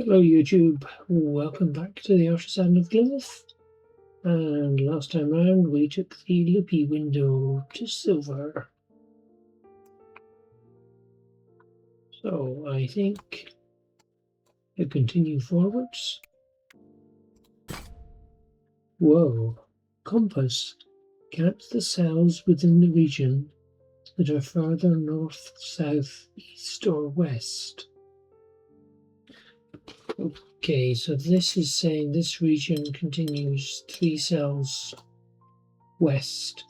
Hello YouTube, welcome back to the Artisan of Glimmith. And last time round we took the loopy window to silver. So I think we continue forwards. Whoa, compass. Count the cells within the region that are further north, south, east or west. Okay, so this is saying this region continues 3 cells west.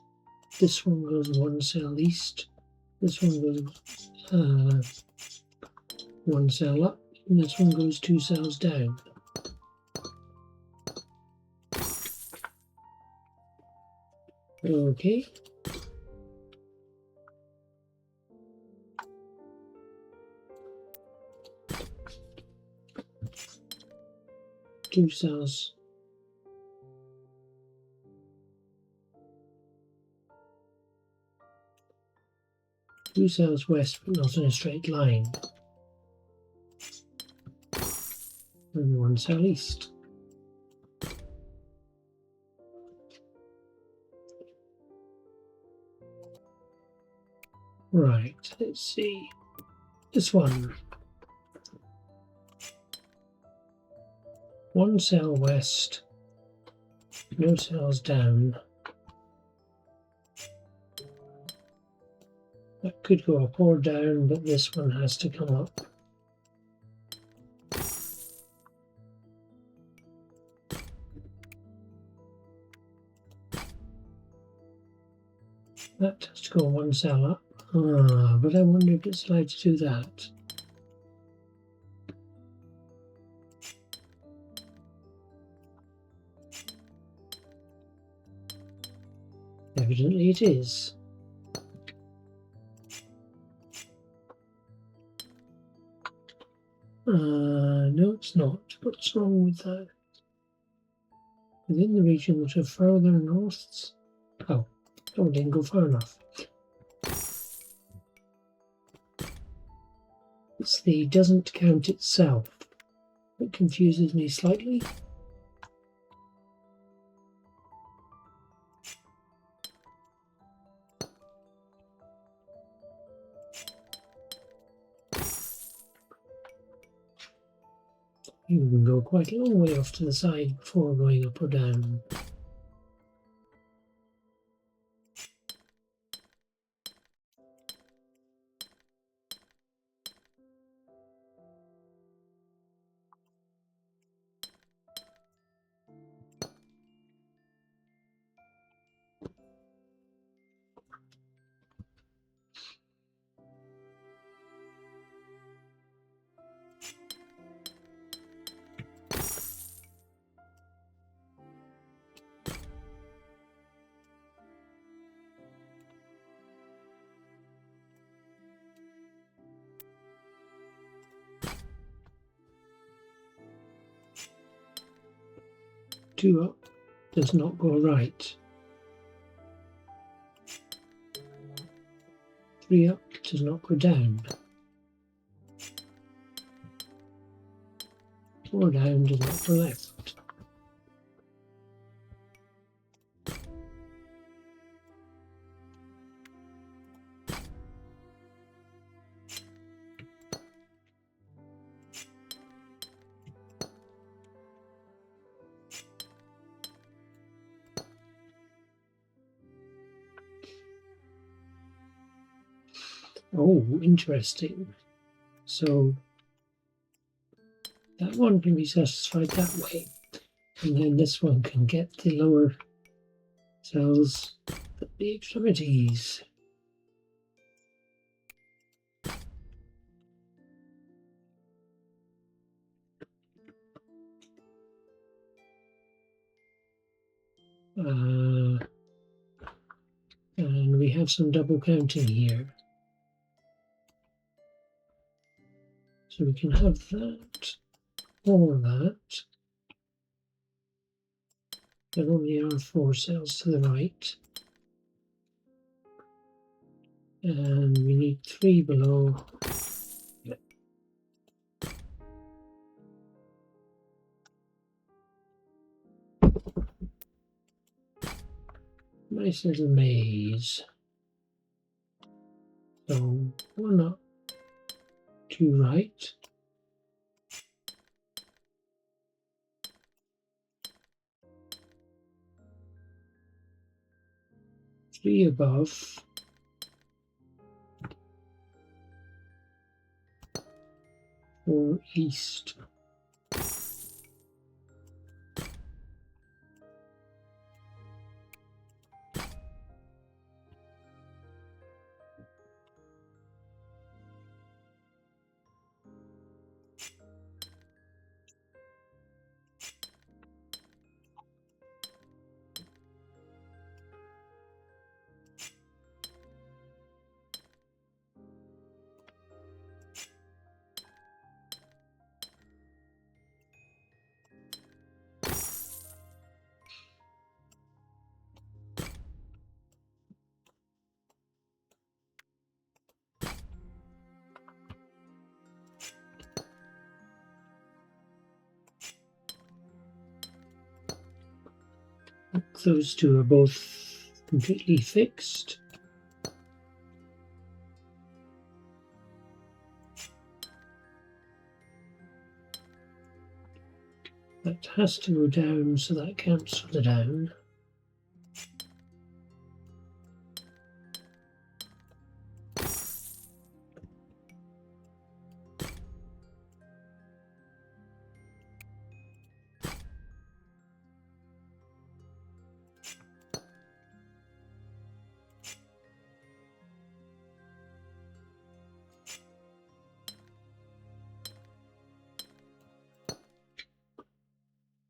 This one goes 1 cell east. This one goes 1 cell up. And this one goes 2 cells down. Okay. Two cells. Two cells west, but not in a straight line. And 1 cell east. Right, let's see. This one. 1 cell west, no cells down. That could go up or down, but this one has to come up. That has to go 1 cell up. But I wonder if it's allowed to do that. Evidently it is. No, it's not. What's wrong with that? Within the region that are further north. Oh, didn't go far enough. It's the doesn't count itself. It confuses me slightly. You can go quite a long way off to the side before going up or down. Two up does not go right. 3 up does not go down. 4 down does not go left. Oh, interesting. So that one can be satisfied that way, and then this one can get the lower cells at the extremities. And we have some double counting here. So we can have that, or that. There only are 4 cells to the right. And we need 3 below. Nice little maze. So one up, two right. Three above. Four east. Those two are both completely fixed. That has to go down, so that counts for the down.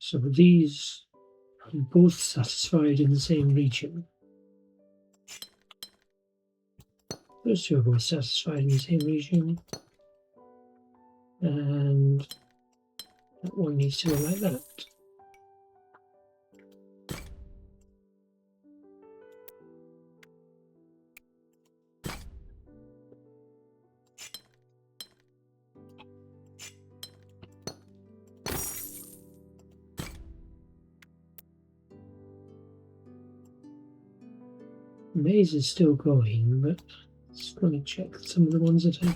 So these are both satisfied in the same region. Those two are both satisfied in the same region. And that one needs to go like that. The maze is still going, but just going to check some of the ones that I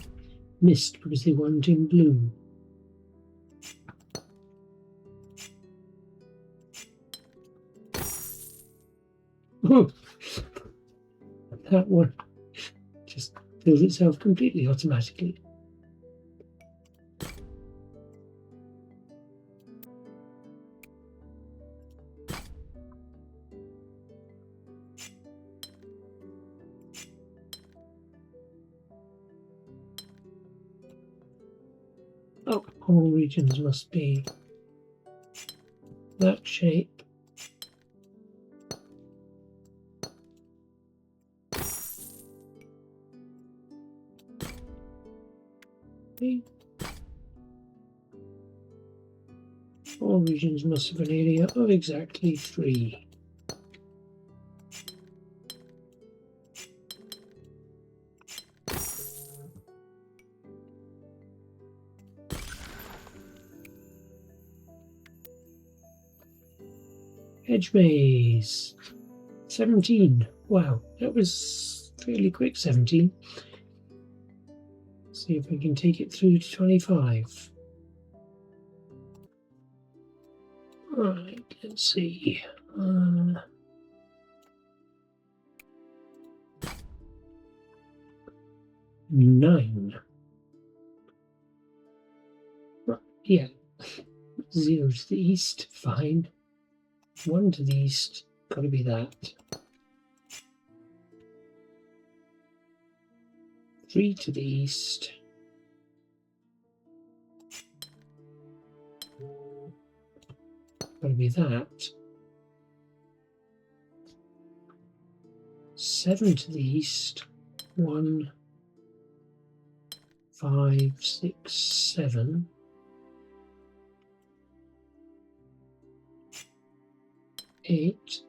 missed because they weren't in blue. Oh, that one just fills itself completely automatically. Oh, all regions must be that shape. Okay. All regions must have an area of exactly 3. Hedge Maze. 17. Wow, that was fairly quick, 17. See if we can take it through to 25. Right, let's see. 9. Right, yeah. 0 to the east, fine. 1 to the east, gotta be that. 3 to the east. Gotta be that. 7 to the east. 1, 5, 6, 7. 8.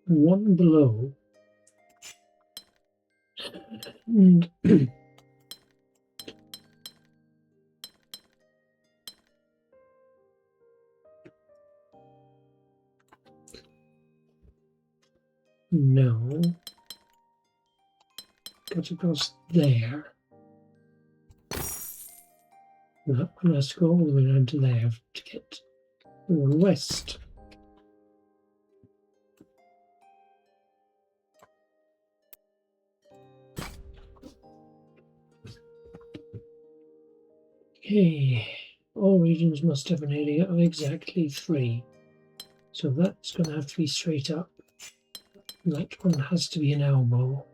one below. And no, cut across there. That one has to go all the way down to there to get the one west. Okay, all regions must have an area of exactly 3. So that's going to have to be straight up. That one has to be an elbow.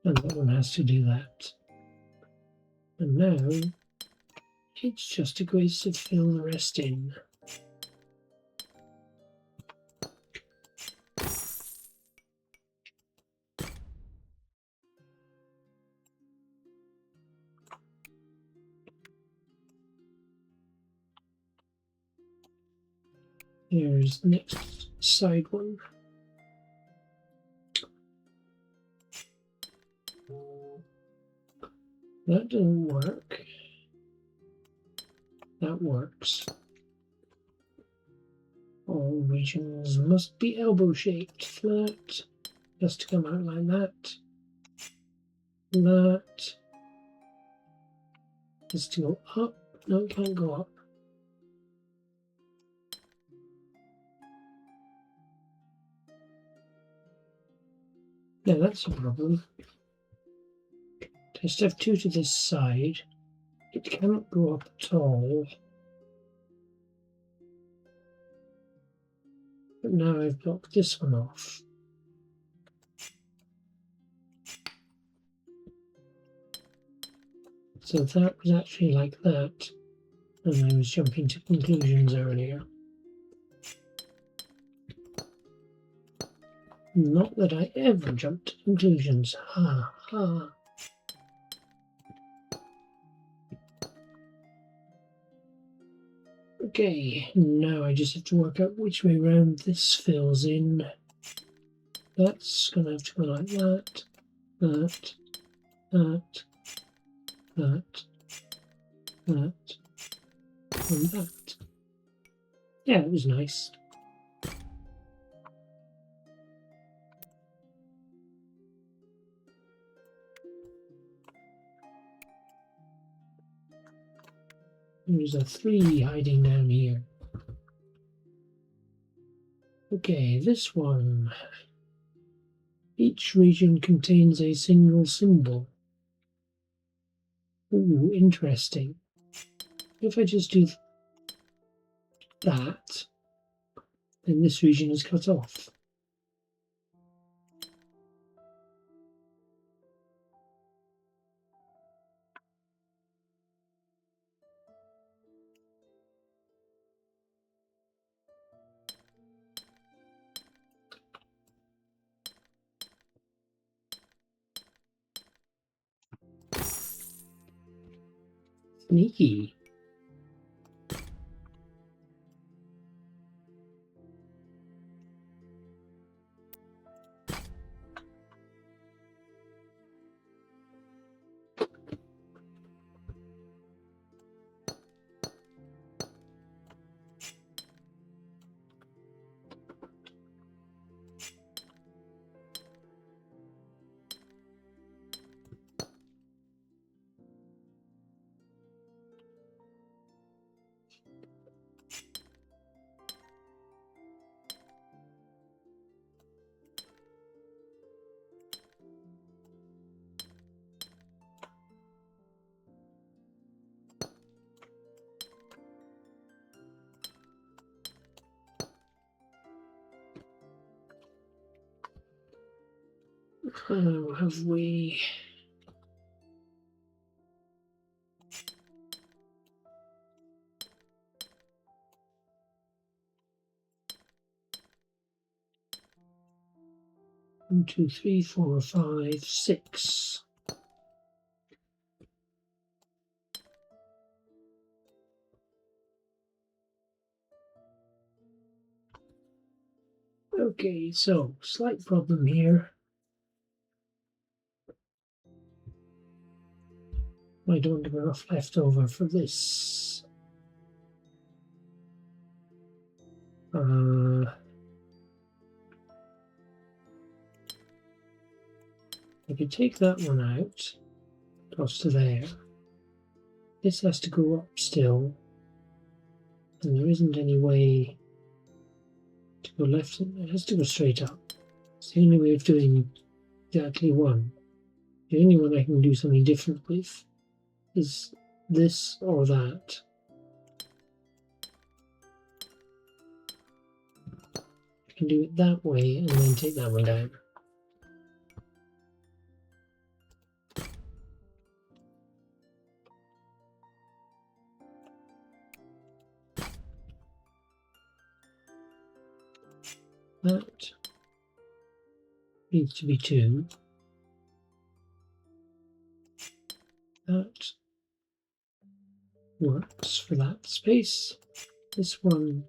And that one has to do that. And now it's just a case of fill the rest in. Here's the next side one. That doesn't work. That works. All regions must be elbow-shaped, flat. Has to come out like that. That has to go up. No, it can't go up. Yeah, that's a problem. Just have 2 to this side. It cannot go up at all. But now I've blocked this one off. So that was actually like that. And I was jumping to conclusions earlier. Not that I ever jumped to conclusions. Ha ha. Okay, now I just have to work out which way round this fills in. That's going to have to go like that, that, that, that, that, and that. Yeah, it was nice. There's a 3 hiding down here. Okay, this one. Each region contains a single symbol. Ooh, interesting. If I just do that, then this region is cut off. Sneaky. Oh, have we? One, 2, 3, 4, 5, 6. Okay, so slight problem here. I don't have enough left over for this. I could take that one out, across to there. This has to go up still, and there isn't any way to go left. It has to go straight up. It's the only way of doing exactly one. The only one I can do something different with is this or that. I can do it that way and then take that one down. That needs to be 2. That works for that space. This one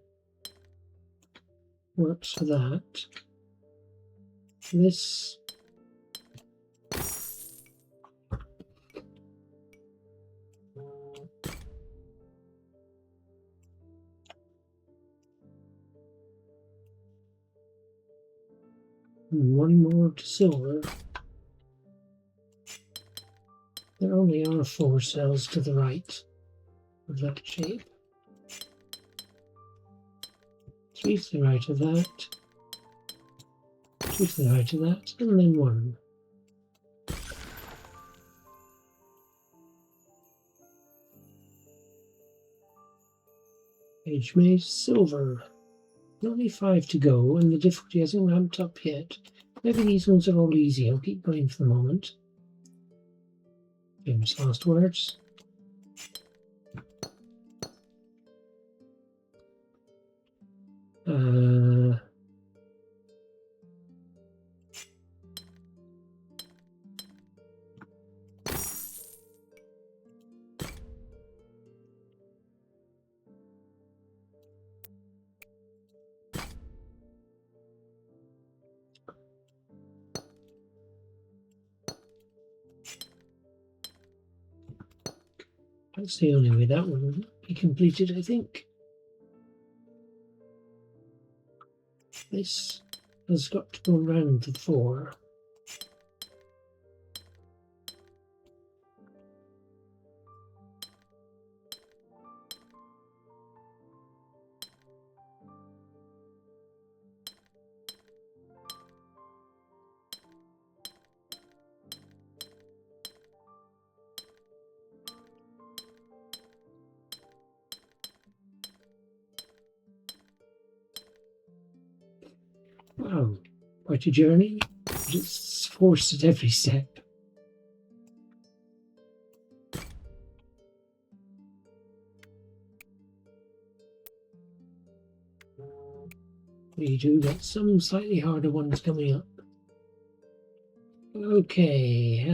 works for that. This one more to silver. There only are 4 cells to the right of that shape. 3 to the right of that. 2 to the right of that, and then 1. Hedge Maze silver. Only 5 to go, and the difficulty hasn't ramped up yet. Maybe these ones are all easy. I'll keep going for the moment. Famous last words. That's the only way that one will be completed, I think. This has got to go round the 4. Wow, quite a journey. It's forced at every step. We do get some slightly harder ones coming up. Okay,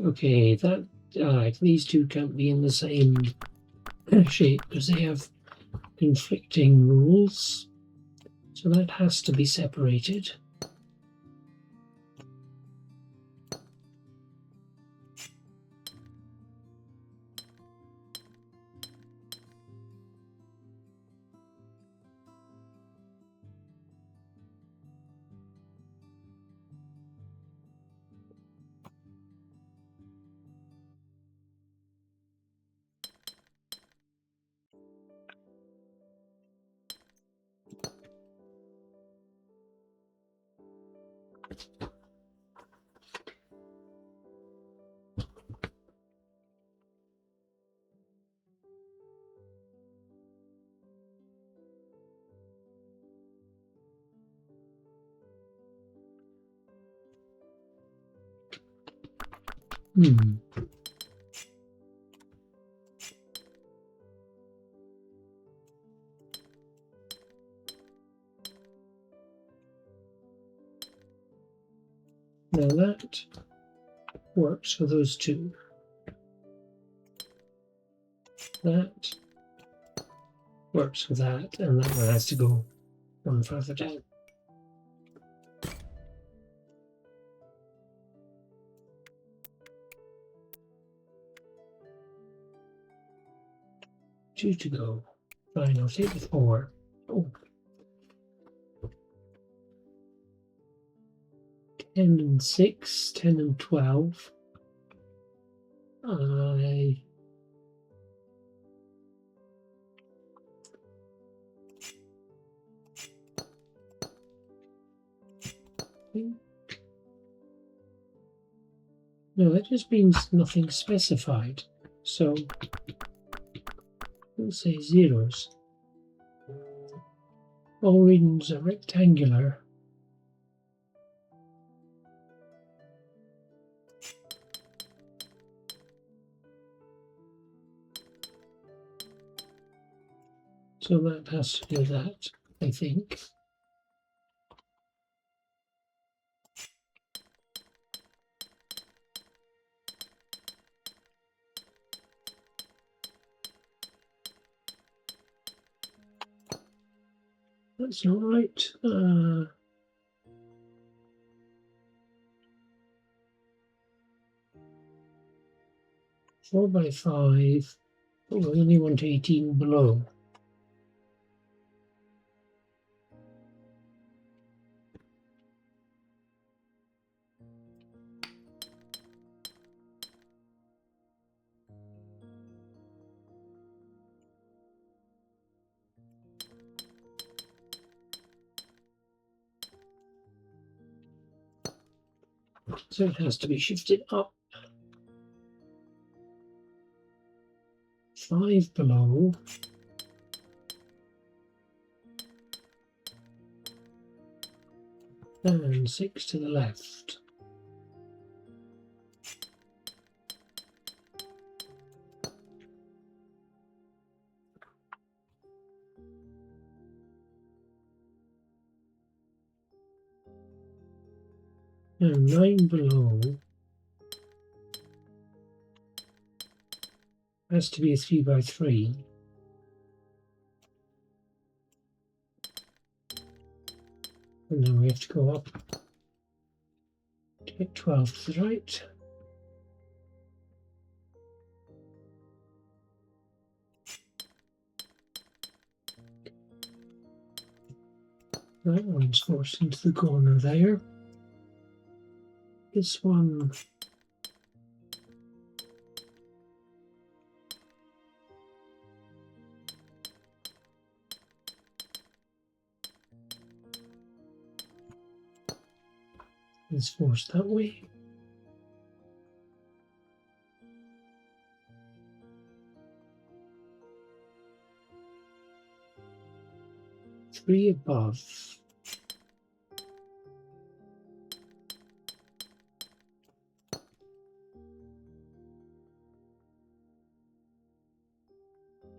okay, that these two can't be in the same shape because they have conflicting rules. So that has to be separated. Now that works for those two. That works for that, and that one has to go one further down. Two to go. Fine, I'll take the 4. Oh. 10 and 6, 10 and 12. I think. No, that just means nothing specified. So we'll say zeros. All readings are rectangular. So that has to do that, I think. That's not right. 4 by 5. But we only want 18 below. So it has to be shifted up. 5 below. And 6 to the left. Now 9 below has to be a 3 by 3. And then we have to go up to get 12 to the right. That one's forced into the corner there. This one is forced that way. Three above.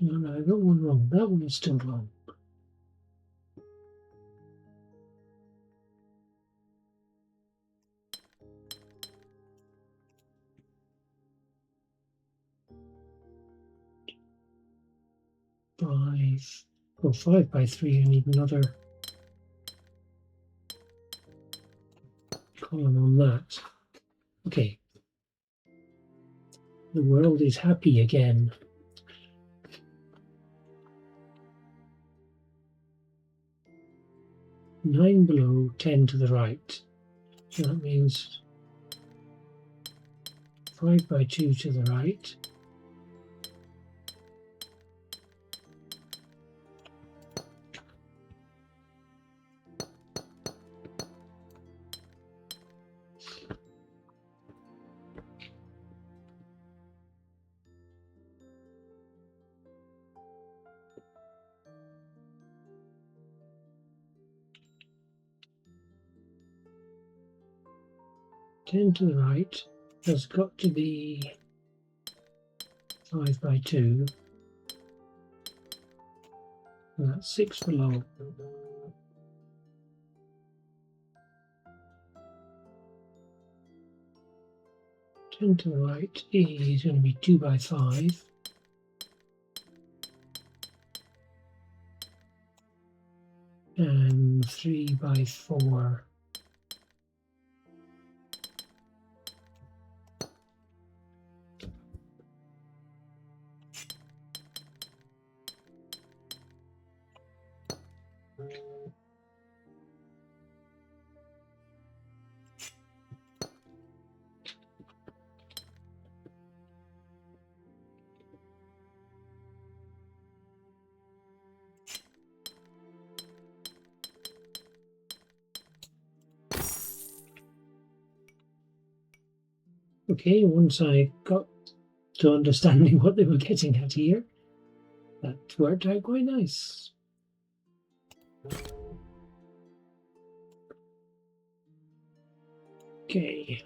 No, I got one wrong. That one is still wrong. Oh, 5 by 3. I need another column on that. Okay. The world is happy again. Nine below, 10 to the right. So that means 5 by 2 to the right. 10 to the right has got to be 5 by 2, and that's 6 below. To the right is going to be 2 by 5. And 3 by 4. Okay, once I got to understanding what they were getting at here, that worked out quite nice. Okay.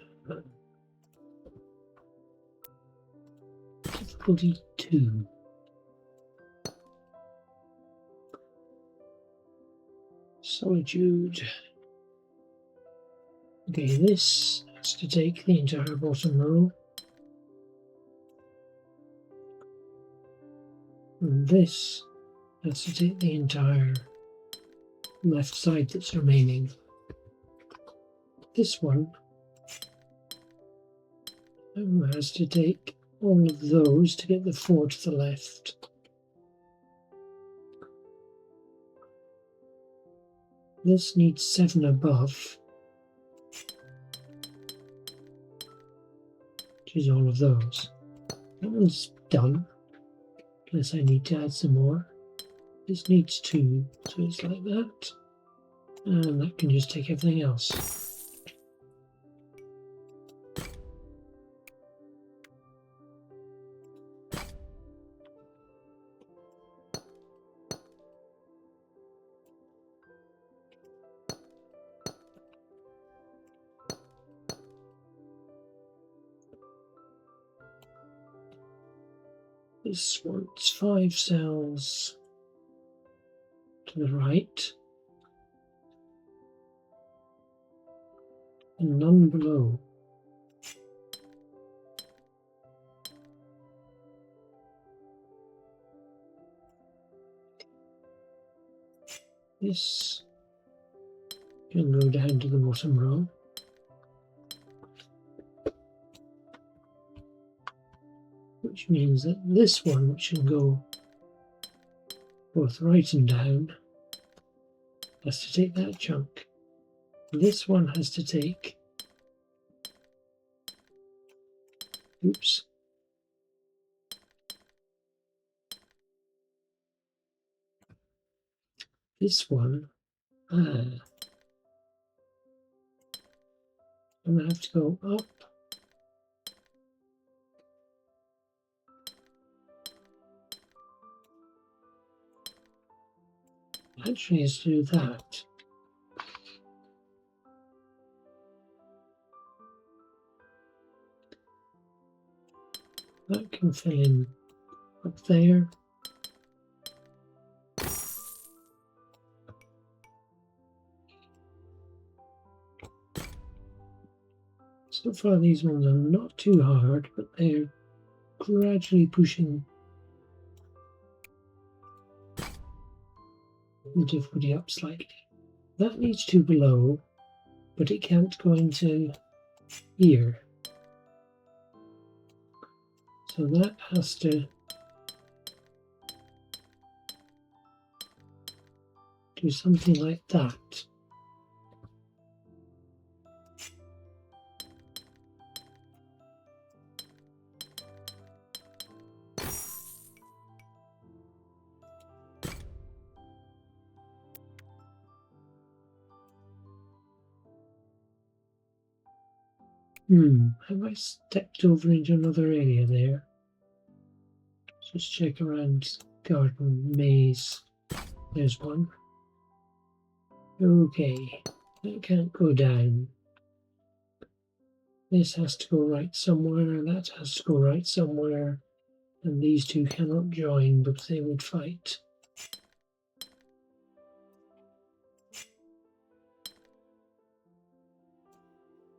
Difficulty 2. Solitude. Okay, this has to take the entire bottom row. And this has to take the entire left side that's remaining. This one has to take all of those to get the 4 to the left. This needs 7 above, which is all of those. That one's done, unless I need to add some more. This needs 2, so it's like that, and that can just take everything else. This wants 5 cells to the right and none below. This can go down to the bottom row. Which means that this one, which can go both right and down, has to take that chunk. This one has to take, oops, this one, I'm going to have to go up. Actually, is to do that. That can fill in up there. So far these ones are not too hard, but they're gradually pushing the difficulty up slightly. That needs 2 below, but it can't go into here. So that has to do something like that. Have I stepped over into another area there? Just check around garden maze. There's one. Okay, that can't go down. This has to go right somewhere, that has to go right somewhere, and these two cannot join because they would fight.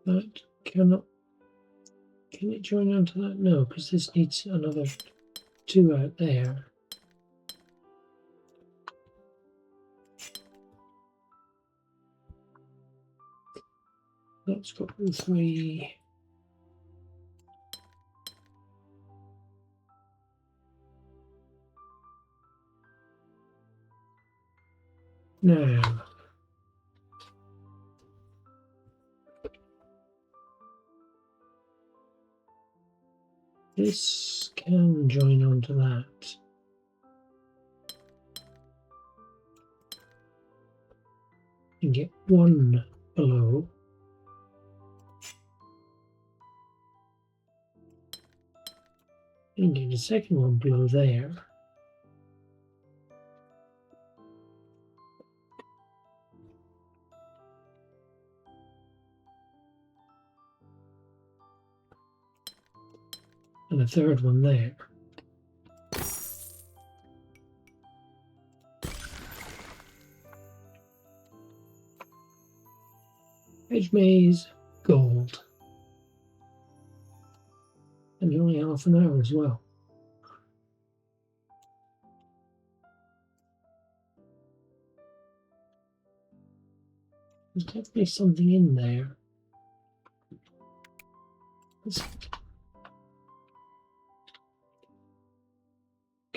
That cannot. Can it join onto that? No, because this needs another two out there. That's got the three. Now, this can join onto that. And get one below. And get the second one below there. And a third one there. Hedge Maze, gold. And only half an hour as well. There's definitely something in there.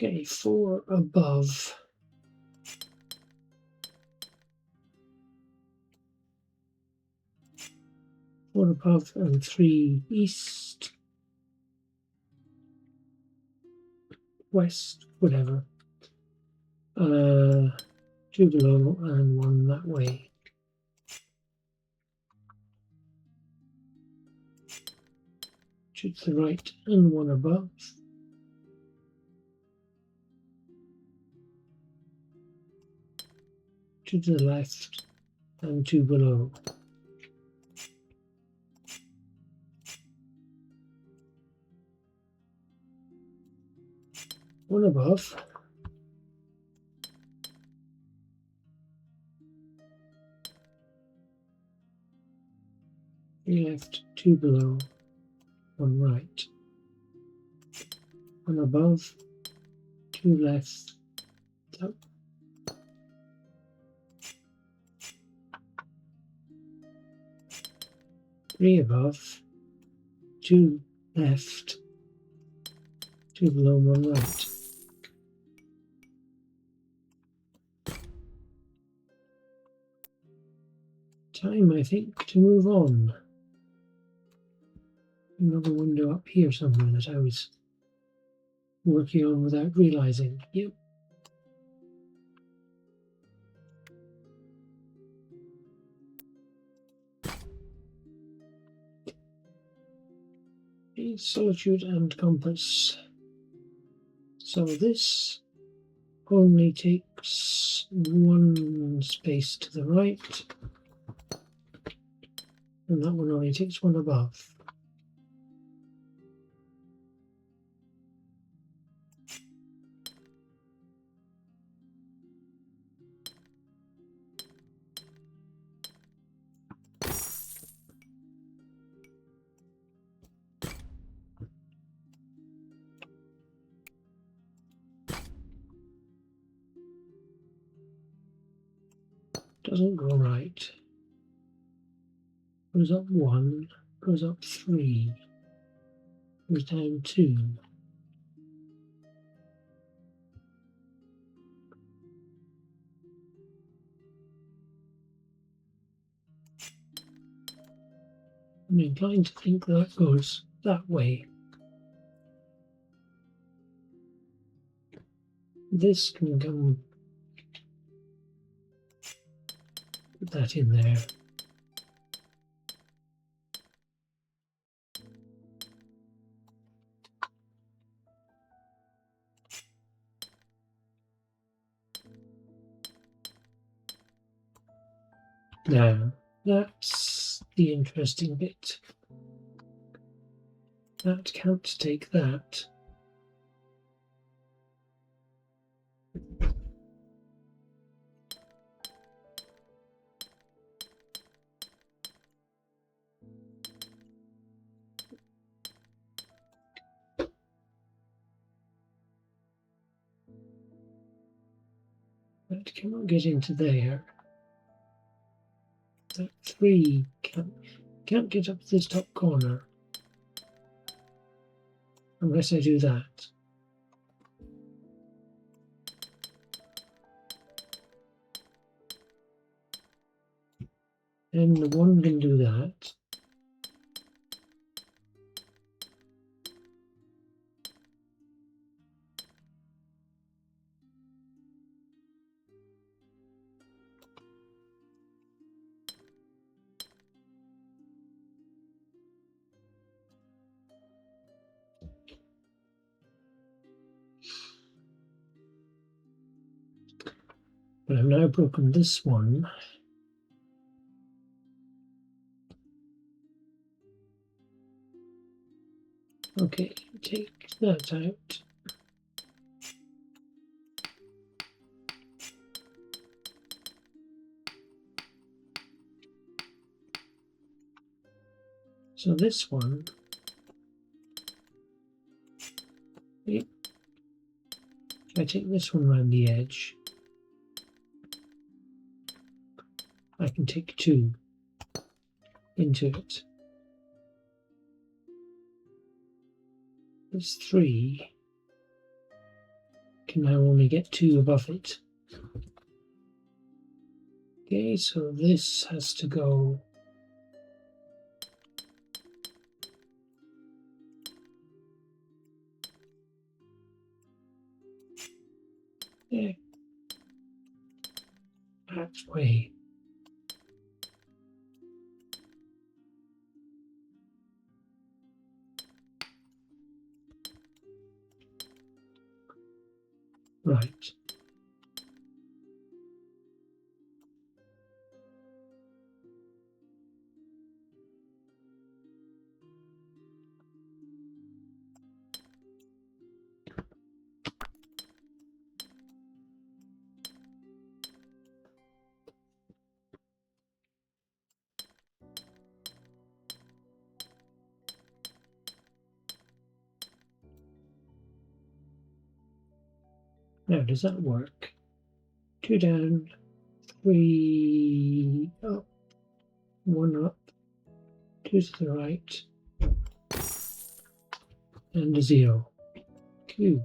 Okay, 4 above. One above and 3 east, west, whatever. 2 below and 1 that way. Two to the right and 1 above. Two to the left and 2 below. One above. Three left, 2 below, 1 right. One above, 2 left, up. 3 above, 2 left, 2 below, 1 right. Time, I think, to move on. Another window up here somewhere that I was working on without realizing. Yep. Solitude and compass. So this only takes 1 space to the right, and that one only takes 1 above. Doesn't go right. Goes up 1, goes up 3, goes down 2. I'm inclined to think that goes that way. This can come, put that in there. Now, that's the interesting bit. That can't take that. That cannot get into there. That 3 can't get up to this top corner. Unless I do that. And the 1 can do that. But I've now broken this one. Okay, take that out. So this one, if I take this one around the edge, I can take 2 into it. This 3 can now only get 2 above it. Okay, so this has to go there. That's way. Right. Now, does that work? 2 down, 3 up, 1 up, 2 to the right, and a 0. Q.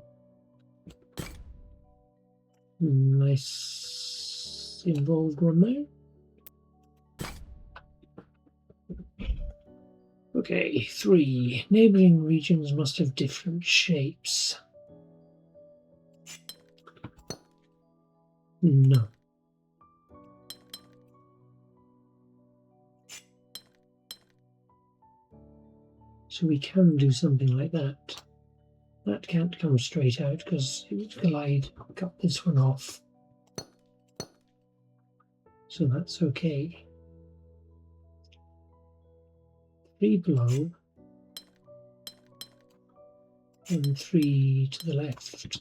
Nice involved one there. Okay, 3. Neighbouring regions must have different shapes. No. So we can do something like that. That can't come straight out because it would collide, cut this one off. So that's okay. 3 below and 3 to the left.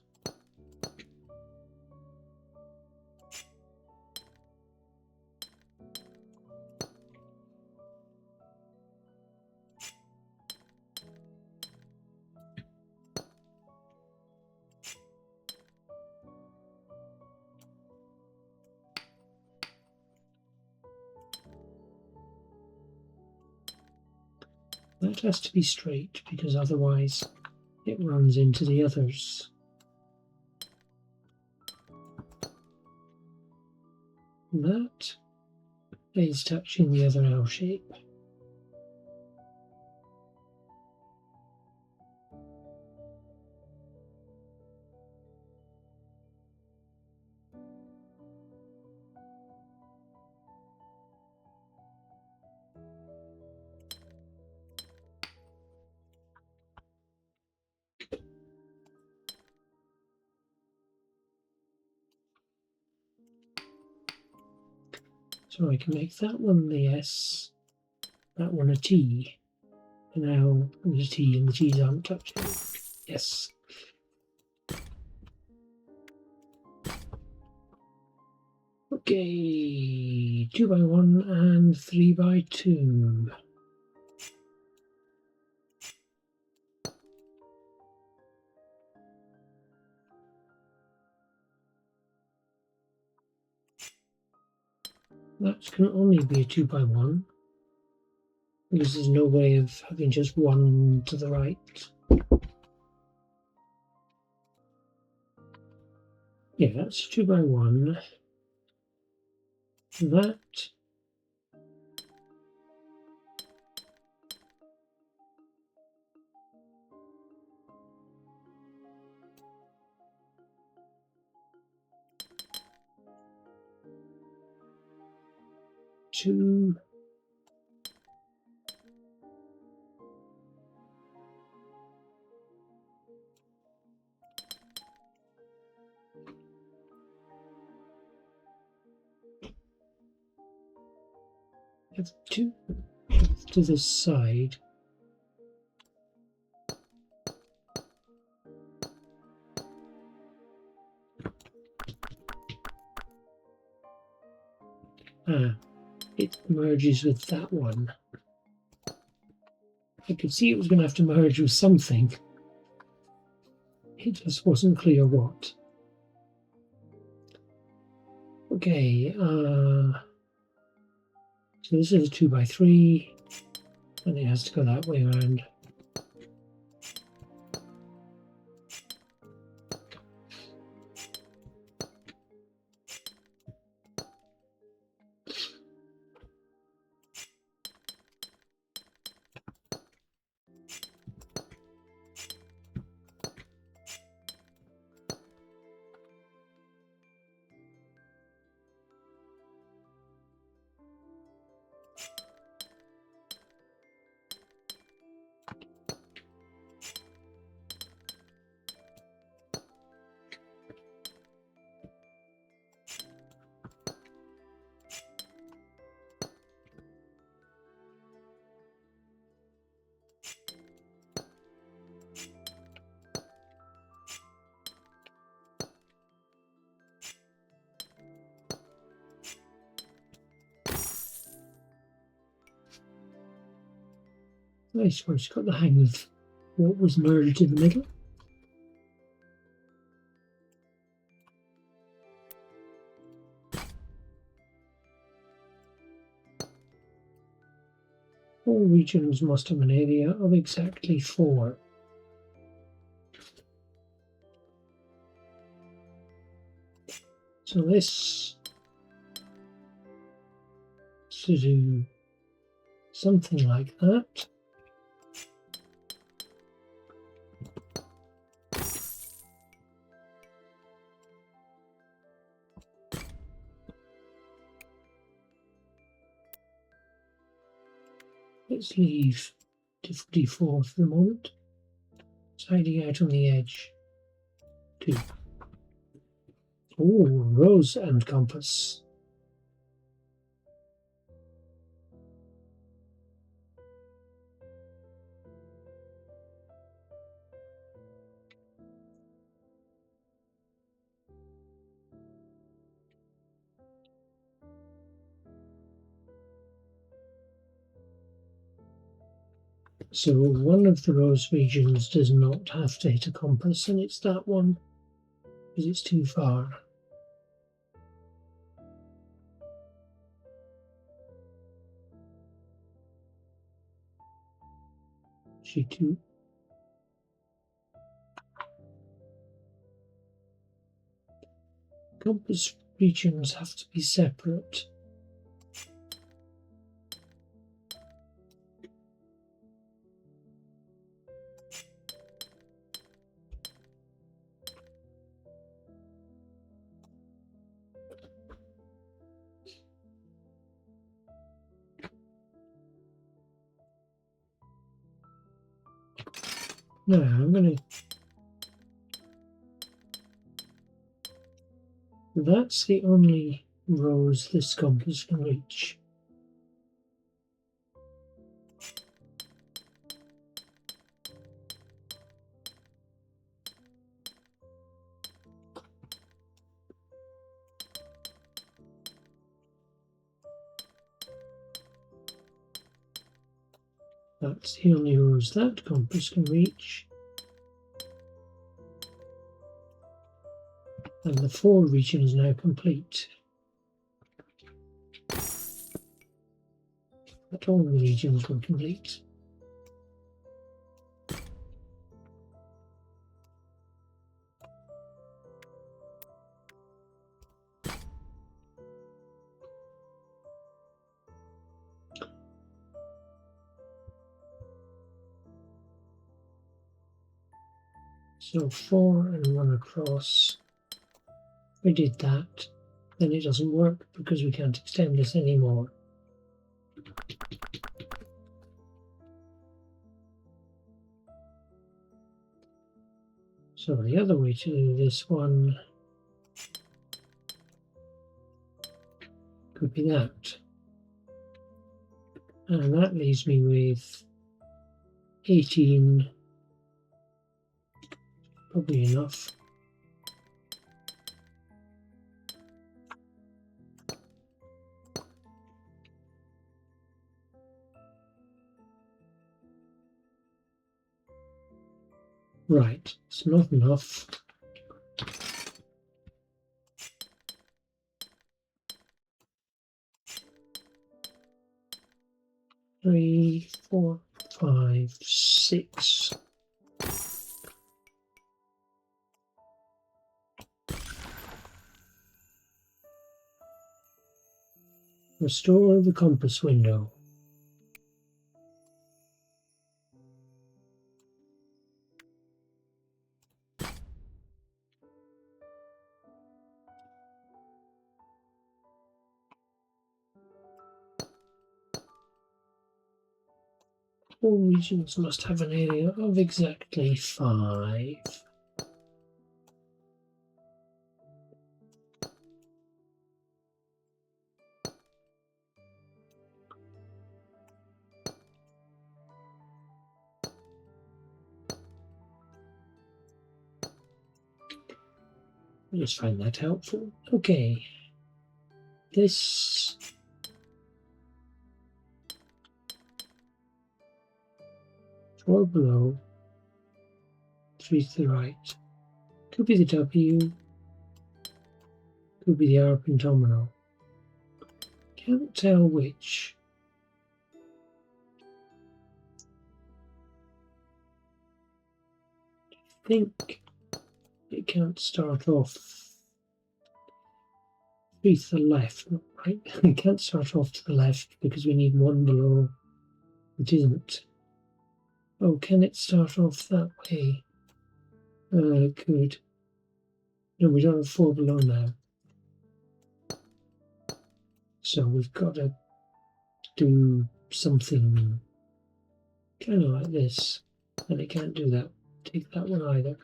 That has to be straight because otherwise it runs into the others. That is touching the other L shape. So I can make that one the S, that one a T. And now the T, and the T's aren't touching. Yes. Okay, 2x1 and 3x2. That can only be a 2x1 because there's no way of having just one to the right. Yeah, that's 2x1. That. Two. Have two to this side. It merges with that one. I could see it was going to have to merge with something. It just wasn't clear what. Okay, so this is a 2x3, and it has to go that way around. Nice, once you got the hang of what was merged in the middle. All regions must have an area of exactly 4. So this to do something like that. Let's leave D4 for the moment. It's hiding out on the edge. 2. Oh, rose and compass. So one of the rose regions does not have to hit a compass, and it's that one, because it's too far. G2. Compass regions have to be separate. Now I'm going to... That's the only rose this compass can reach. That's the only rows that compass can reach. And the 4 region is now complete. But all the regions were complete. So 4 and 1 across. We did that, then it doesn't work because we can't extend this anymore. So the other way to do this one could be that. And that leaves me with 18, probably enough. Right, it's not enough. Three, 4, 5, 6. Restore the compass window. All regions must have an area of exactly 5. I just find that helpful. Okay, this 4 below, 3 to the right. Could be the W, could be the R pentomino. Can't tell which. I think it can't start off 3 to the left, right? It can't start off to the left because we need 1 below. It isn't. Oh, can it start off that way? It could. No, we don't have 4 below now. So we've got to do something kind of like this. And it can't do that. Take that one either.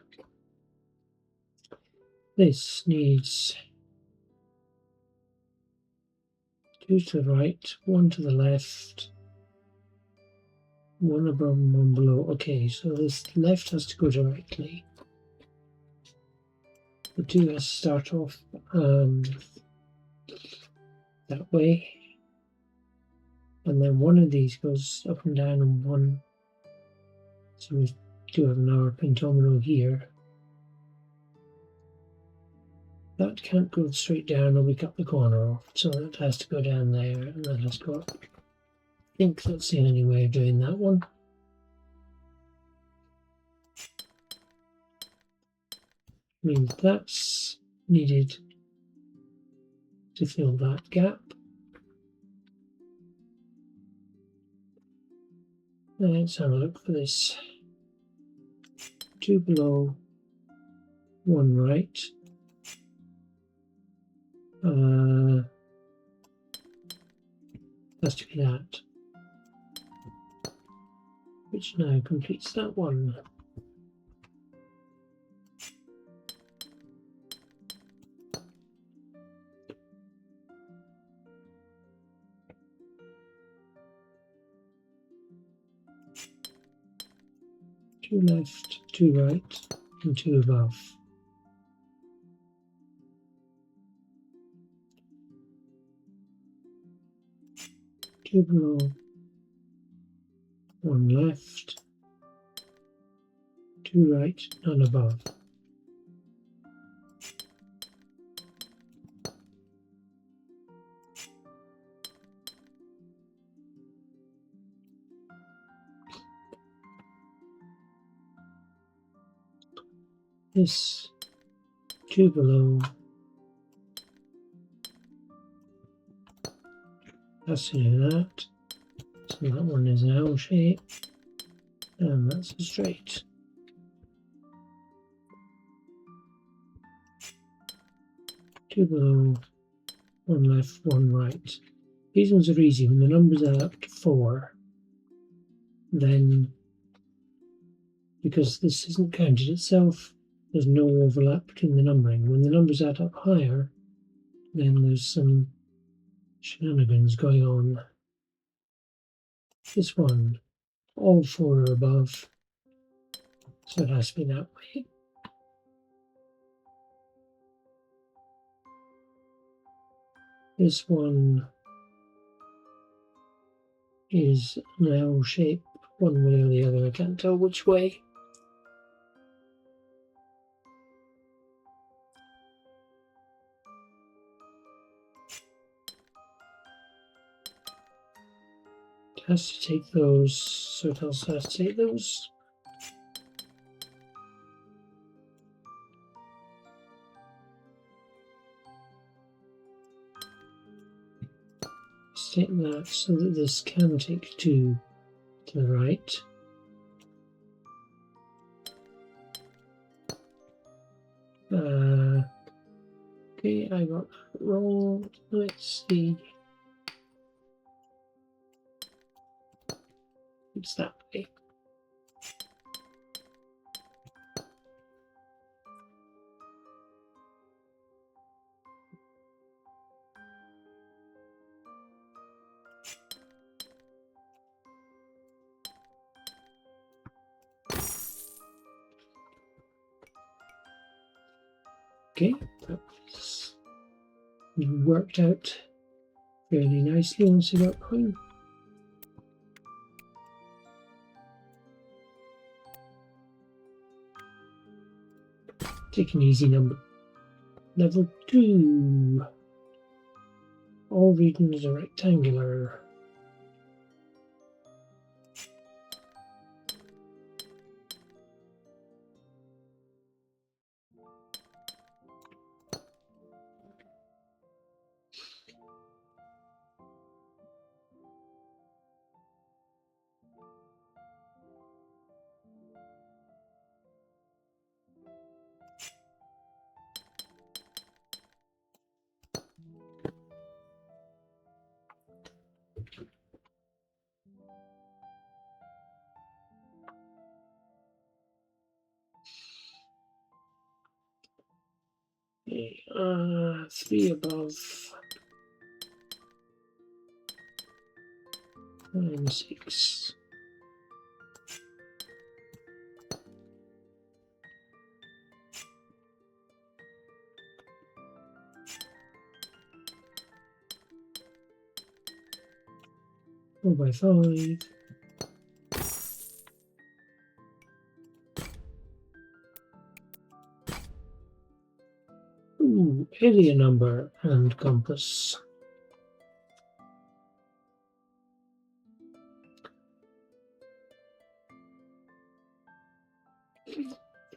This needs 2 to the right, 1 to the left, 1 above and 1 below. Okay, so this left has to go directly. The 2 has to start off that way. And then 1 of these goes up and down and 1. So we do have an R pentomino here. That can't go straight down or we cut the corner off. So that has to go down there and that has to go up. I think that's the only way of doing that one. Means that's needed to fill that gap. Let's have a look for this. 2 below, 1 right. Has to be that. Which now completes that one. Two left, 2 right, and 2 above. Two below, One left, two right, none above. This, two below. That's to do that. So that one is an L shape, and that's a straight. Two below, one left, one right. These ones are easy. When the numbers add up to 4, then, because this isn't counted itself, there's no overlap between the numbering. When the numbers add up higher, then there's some shenanigans going on. This one, all 4 are above, so it has to be that way. This one is an L shape, one way or the other, I can't tell which way. It has to take those, so it also has to take those. Take that so that this can take 2 to the right. Okay, I got that wrong. Let's see. It's that way. Okay, that's worked out fairly nicely once I got going. Take an easy number. Level 2. All regions are rectangular. Okay, 3 above. And 6. Four by 5. Ooh, area number and compass.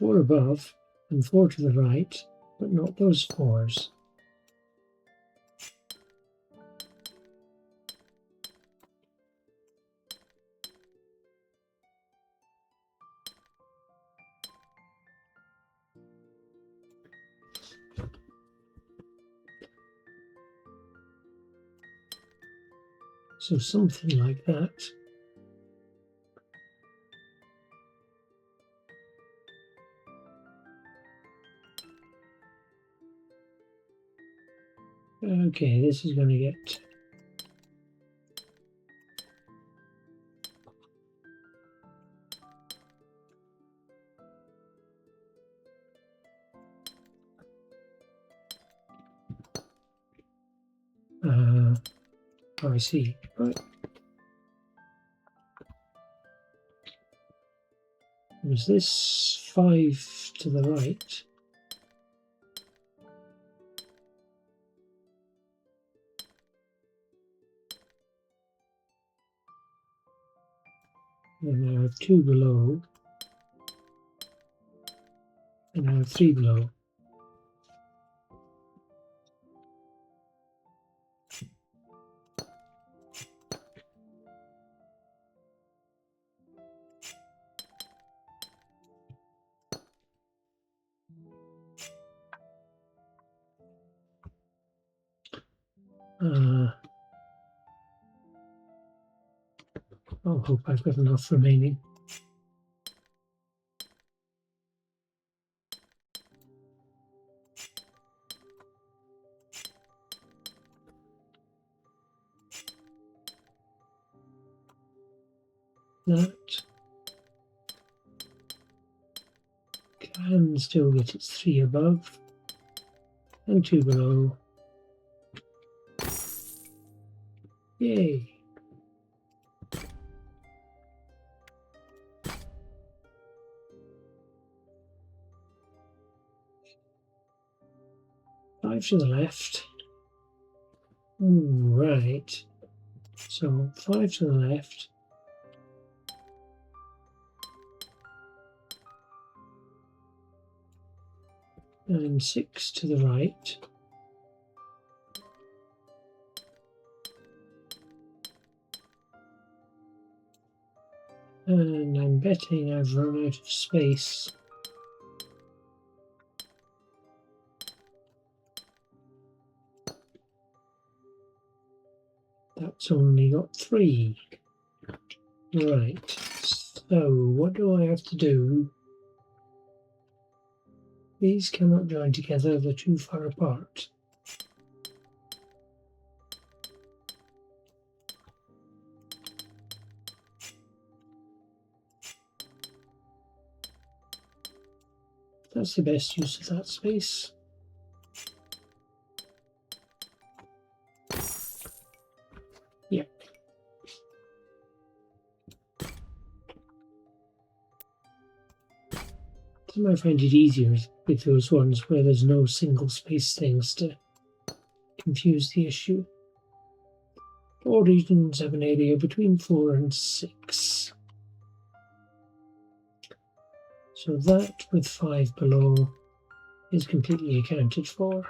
4 above and 4 to the right, but not those 4s. So something like that. Okay, this is going to get I see. Right. Is this 5 to the right? And I have 2 below. And I have 3 below. I hope I've got enough remaining. That can still get its 3 above and 2 below. Yay! Five to the left. Right. So 5 to the left. And 6 to the right. And I'm betting I've run out of space. That's only got 3. Right. So what do I have to do? These cannot join together, they're too far apart. That's the best use of that space. Yep. I might find it easier with those ones where there's no single space things to confuse the issue. All regions have an area between 4 and 6. So that with 5 below is completely accounted for.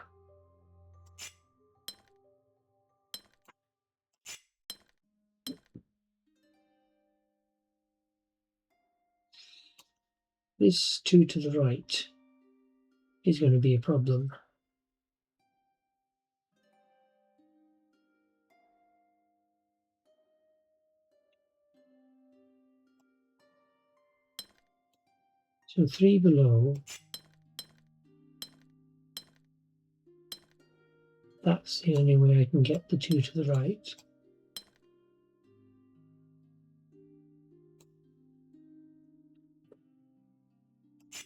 This 2 to the right is going to be a problem. So 3 below, that's the only way I can get the 2 to the right.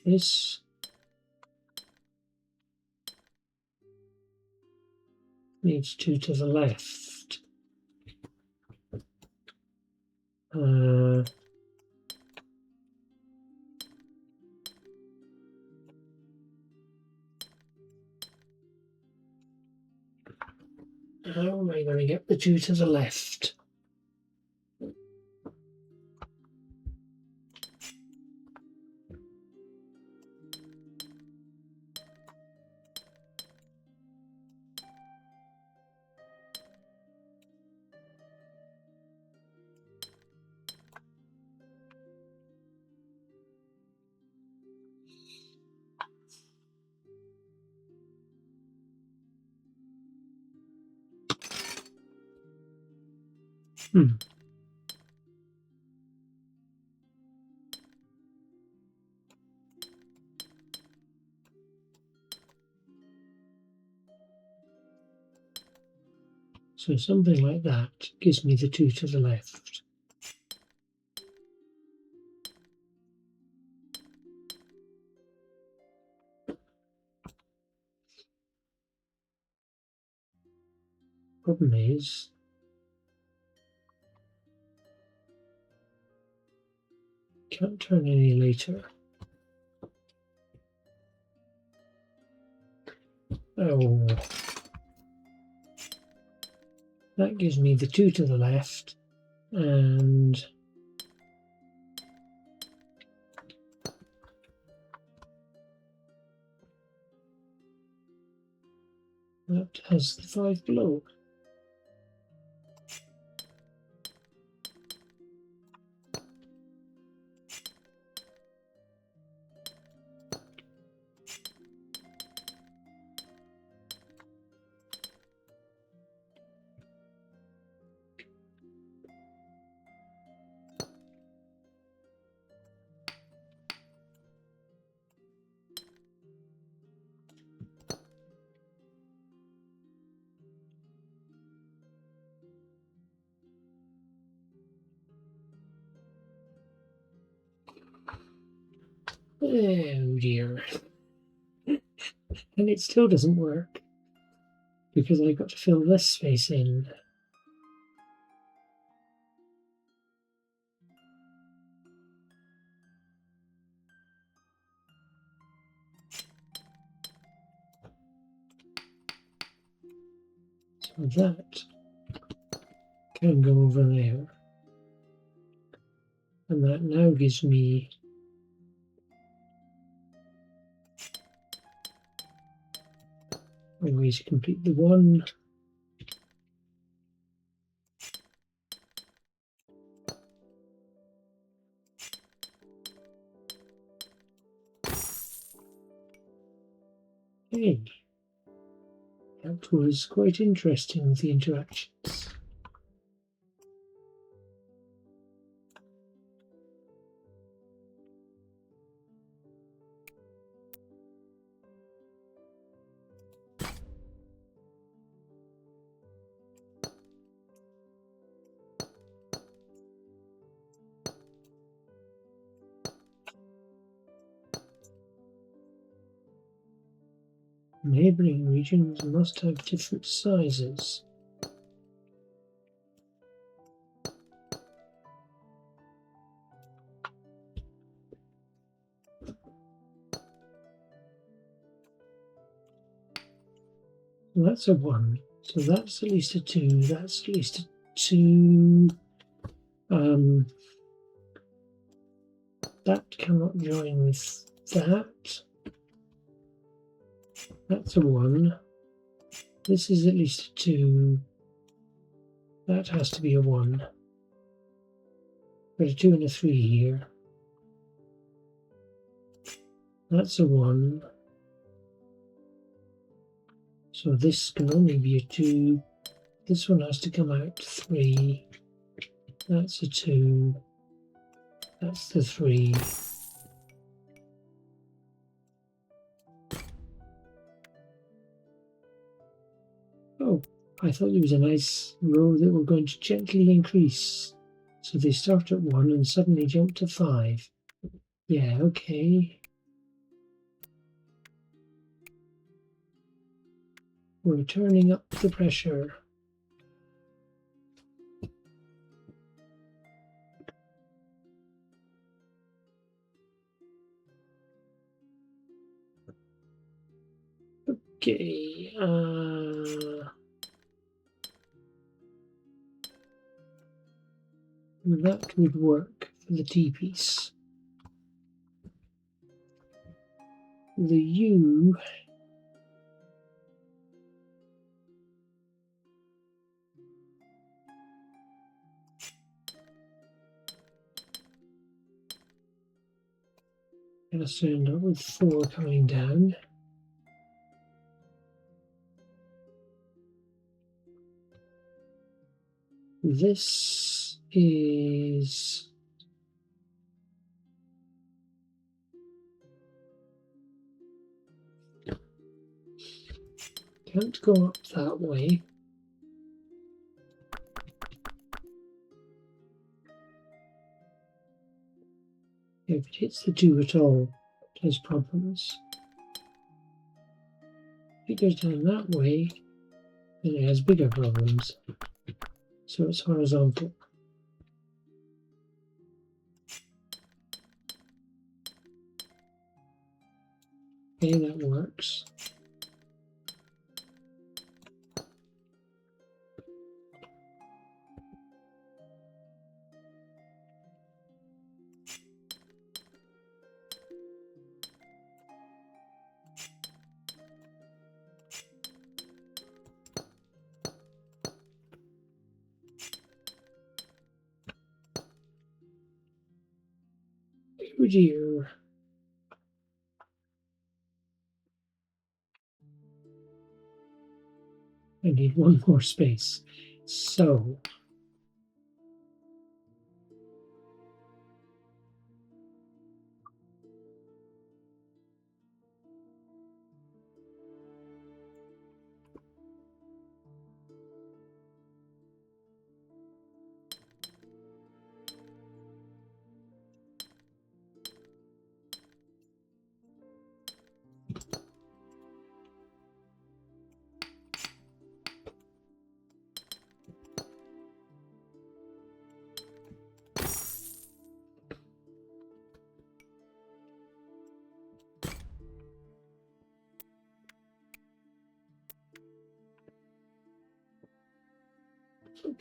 This needs 2 to the left. How am I going to get the 2 to the left? So something like that gives me the 2 to the left. Problem is, Can't turn any later. Oh. That gives me the 2 to the left, and that has the 5 below. Oh dear. And it still doesn't work because I've got to fill this space in. So that can go over there. And that now gives me a way to complete the 1. Okay. That was quite interesting with the interactions. Neighboring regions must have different sizes. So that's a 1. So that's at least a 2. That's at least a 2. That cannot join with that. That's a 1. This is at least a 2. That has to be a 1. Got a 2 and a 3 here. That's a 1. So this can only be a 2. This one has to come out 3. That's a 2. That's the 3. Oh, I thought there was a nice row that we're going to gently increase. So they start at 1 and suddenly jump to 5. Yeah, okay. We're turning up the pressure. Okay, that would work for the T-piece. The U going to end up with 4 coming down. This is can't go up that way. If it hits the 2 at all, it has problems. If it goes down that way, then it has bigger problems. So it's horizontal. Okay, that works. Oh dear. I need one more space. So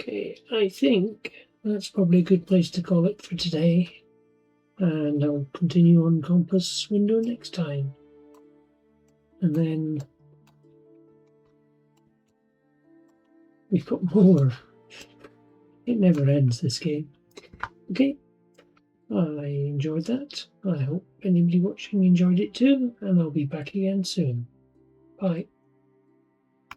okay, I think that's probably a good place to call it for today. And I'll continue on Compass Window next time. And then we've got more. It never ends, this game. Okay, I enjoyed that. I hope anybody watching enjoyed it too, and I'll be back again soon. Bye.